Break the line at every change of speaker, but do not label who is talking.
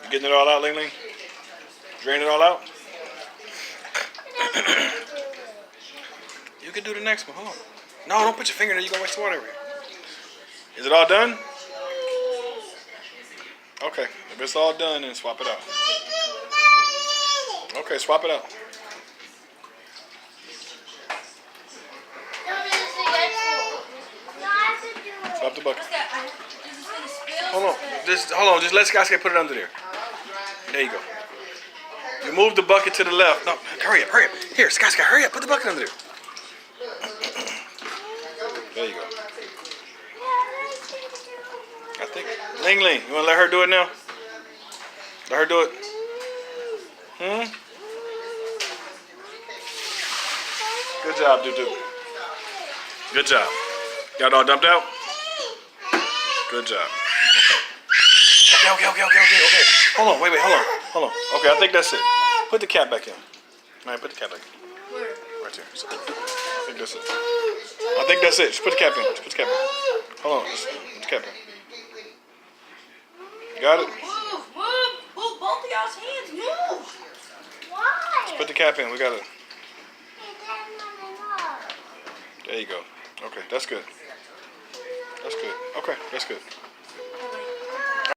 You getting it all out, Ling Ling? Drain it all out? You can do the next one. Hold on. No, don't put your finger in there. You're going to waste the water everywhere. Is it all done? Okay. If it's all done, then swap it out. Okay, swap it out. Swap the bucket. Hold on. Hold on. Just let Skyscape put it under there. There you go. You move the bucket to the left. No, hurry up, hurry up. Here, Skyscape, hurry up. Put the bucket under there. There you go. I think. Ling Ling, you want to let her do it now? Let her do it. Good job, Doo-Doo. Good job. Got it all dumped out? Good job. Okay. Hold on, wait, hold on. Okay, I think that's it. Put the cap back in. All right, put the cap back in.
Where?
Right there. I think that's it. I think that's it. Just put the cap in. Just put the cap in. Hold on. Just put the cap in. Got it?
Move. Move both of y'all's hands. Move.
Why?
Just put the cap in. We got it. There you go. Okay, that's good. That's good. Okay, that's good.